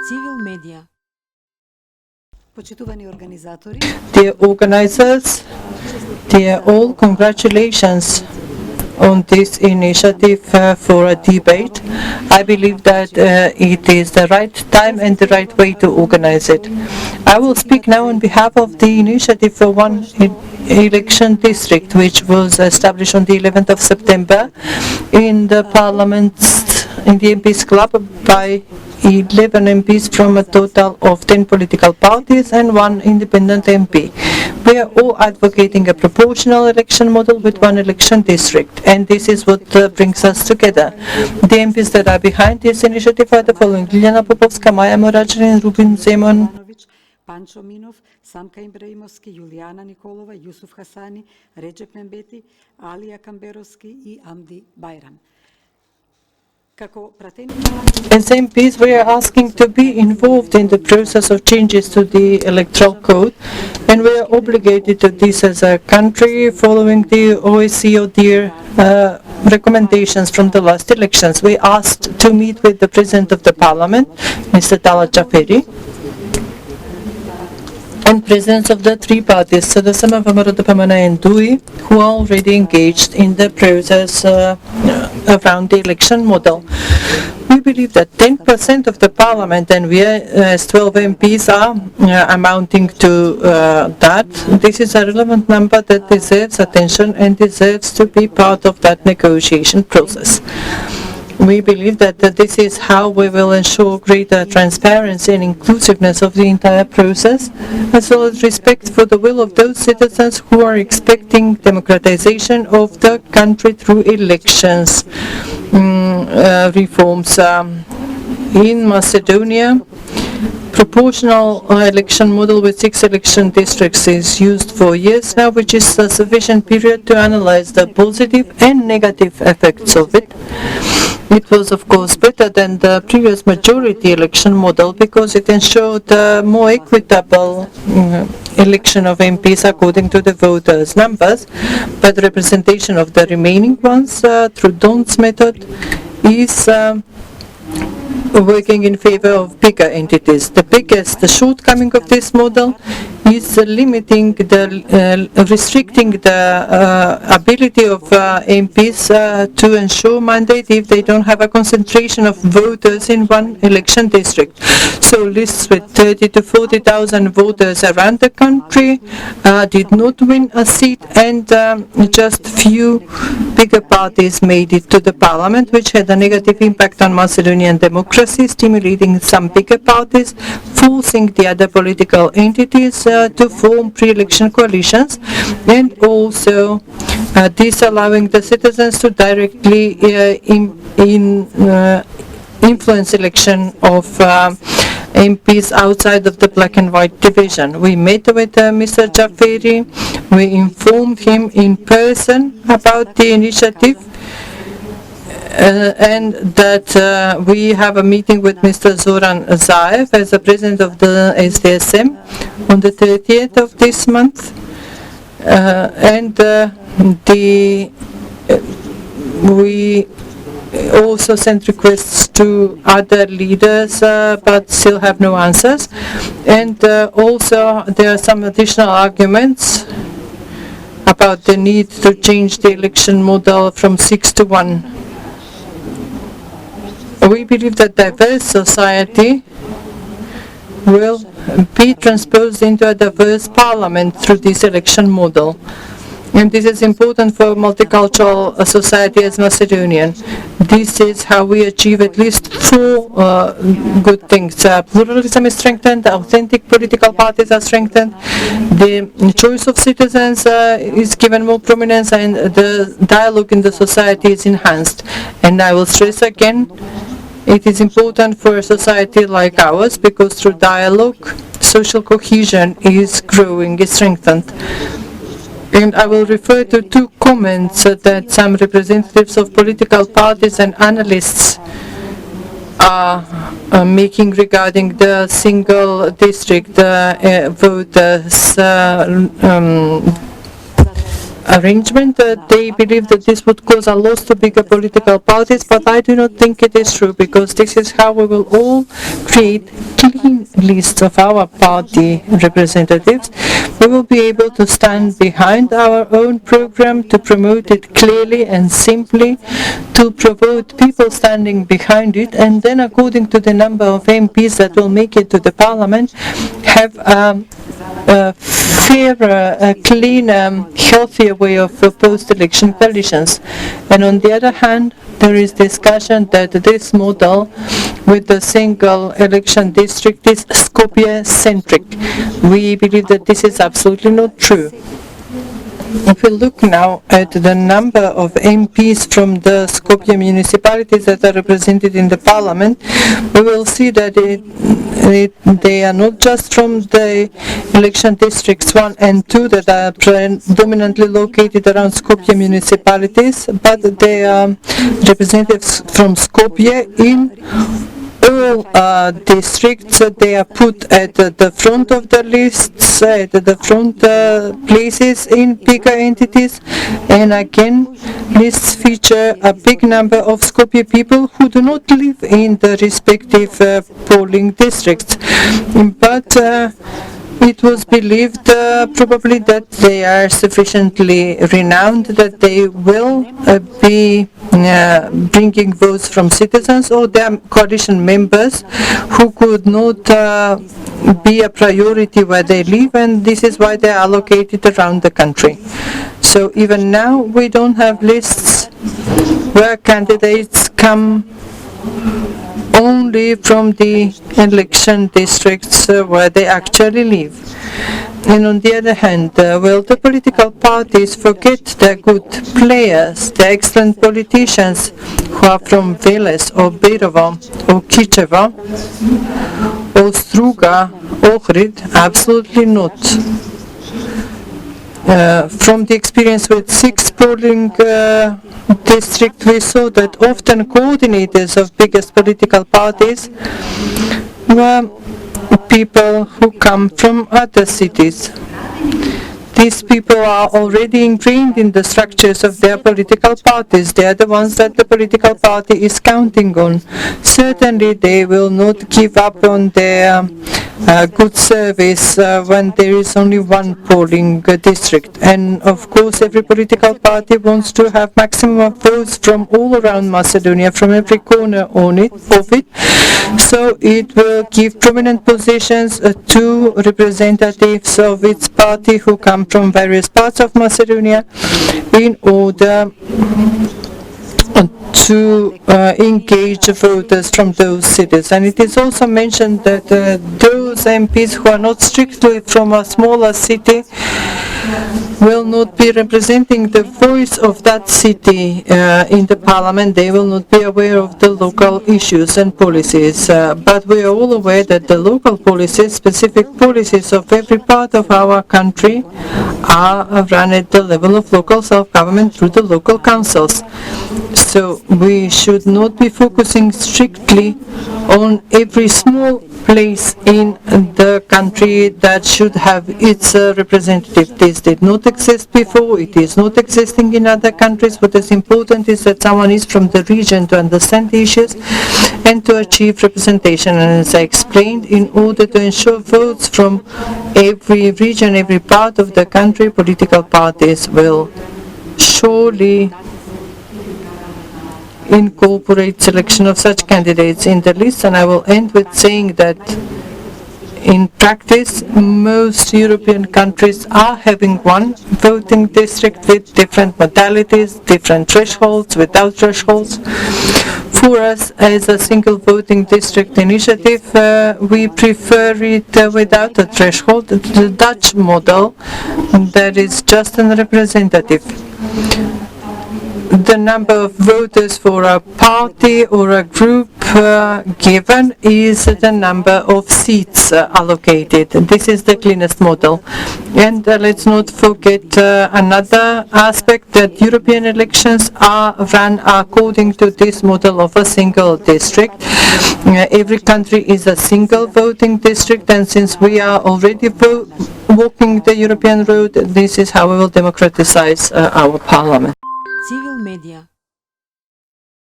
Civil Media. Dear organizers, dear all, congratulations on this initiative for a debate. I believe that it is the right time and the right way to organize it. I will speak now on behalf of the initiative for one election district, which was established on the 11th of September in the Parliament's, in the MPs Club by 11 MPs from a total of 10 political parties and 1 independent MP. We are all advocating a proportional election model with one election district, and this is what brings us together. The MPs that are behind this initiative are the following: Liliana Popovska, Maja Morađanin, Rubin Zeman, Pancho Minov, Samka Ibrahimovski, Julijana Nikolova, Yusuf Hasani, Recep Mehmeti, Alija Kamberovski I Amdi Bayram. As MPs, we are asking to be involved in the process of changes to the Electoral Code, and we are obligated to this as a country following the OECD recommendations from the last elections. We asked to meet with the President of the Parliament, Mr. Talat Jaferi, and presidents of the three parties, Sadasama, Vamarodapamana and Dui, who are already engaged in the process around the election model. We believe that 10% of the parliament, and we as 12 MPs are amounting to that. This is a relevant number that deserves attention and deserves to be part of that negotiation process. We believe that this is how we will ensure greater transparency and inclusiveness of the entire process, as well as respect for the will of those citizens who are expecting democratization of the country through elections. Reforms in Macedonia. Proportional election model with 6 election districts is used for years now, which is a sufficient period to analyze the positive and negative effects of it. It was, of course, better than the previous majority election model because it ensured a more equitable election of MPs according to the voters' numbers, but the representation of the remaining ones through Don's method is working in favor of bigger entities. The biggest shortcoming of this model is restricting the ability of MPs to ensure mandate if they don't have a concentration of voters in one election district. So lists with 30 to 40,000 voters around the country did not win a seat, and just few bigger parties made it to the parliament, which had a negative impact on Macedonian democracy, stimulating some bigger parties, forcing the other political entities to form pre-election coalitions, and also disallowing the citizens to directly influence election of MPs outside of the black and white division. We met with Mr. Jaferi. We informed him in person about the initiative, and that we have a meeting with Mr. Zoran Zaev as the president of the SDSM on the 30th of this month, and we also sent requests to other leaders, but still have no answers. And also there are some additional arguments about the need to change the election model from 6 to 1. We believe that diverse society will be transposed into a diverse parliament through this election model. And this is important for a multicultural society as Macedonian. This is how we achieve at least 4 good things. Pluralism is strengthened, authentic political parties are strengthened, the choice of citizens is given more prominence, and the dialogue in the society is enhanced. And I will stress again, it is important for a society like ours because through dialogue, social cohesion is growing, is strengthened. And I will refer to 2 comments that some representatives of political parties and analysts are making regarding the single district voters arrangement. They believe that this would cause a loss to bigger political parties, but I do not think it is true, because this is how we will all create clean lists of our party representatives. We will be able to stand behind our own program, to promote it clearly and simply, to promote people standing behind it, and then according to the number of MPs that will make it to the parliament, have fairer, cleaner, healthier way of post-election coalitions. And on the other hand, there is discussion that this model with the single election district is Skopje-centric. We believe that this is absolutely not true. If we look now at the number of MPs from the Skopje municipalities that are represented in the parliament, we will see that they are not just from the election districts 1 and 2 that are predominantly located around Skopje municipalities, but they are representatives from Skopje in all districts. They are put at the front of the lists, at the front places in bigger entities, and again lists feature a big number of Skopje people who do not live in the respective polling districts, but it was believed probably that they are sufficiently renowned that they will be bringing votes from citizens or their coalition members who could not be a priority where they live, and this is why they are allocated around the country. So even now we don't have lists where candidates come only from the election districts where they actually live. And on the other hand, will the political parties forget their good players, the excellent politicians who are from Veles or Berovo or Kičeva or Struga, Ohrid? Absolutely not. From the experience with 6 polling districts, we saw that often coordinators of biggest political parties were people who come from other cities. These people are already ingrained in the structures of their political parties. They are the ones that the political party is counting on. Certainly they will not give up on their good service when there is only one polling district. And of course every political party wants to have maximum of votes from all around Macedonia, from every corner of it. So it will give prominent positions to representatives of its party who come from various parts of Macedonia in order to engage voters from those cities. And it is also mentioned that those MPs who are not strictly from a smaller city will not be representing the voice of that city in the parliament. They will not be aware of the local issues and policies. But we are all aware that the local policies, specific policies of every part of our country are run at the level of local self-government through the local councils. So we should not be focusing strictly on every small place in the country that should have its representative. This did not exist before, it is not existing in other countries. What is important is that someone is from the region to understand the issues and to achieve representation. And as I explained, in order to ensure votes from every region, every part of the country, political parties will surely incorporate selection of such candidates in the list. And I will end with saying that in practice most European countries are having one voting district with different modalities, different thresholds, without thresholds. For us, as a single voting district initiative, we prefer it without a threshold, the Dutch model that is just a representative. The number of voters for a party or a group given is the number of seats allocated. This is the cleanest model. And let's not forget another aspect, that European elections are run according to this model of a single district. Every country is a single voting district, and since we are already walking the European road, this is how we will democratize our parliament. Civil media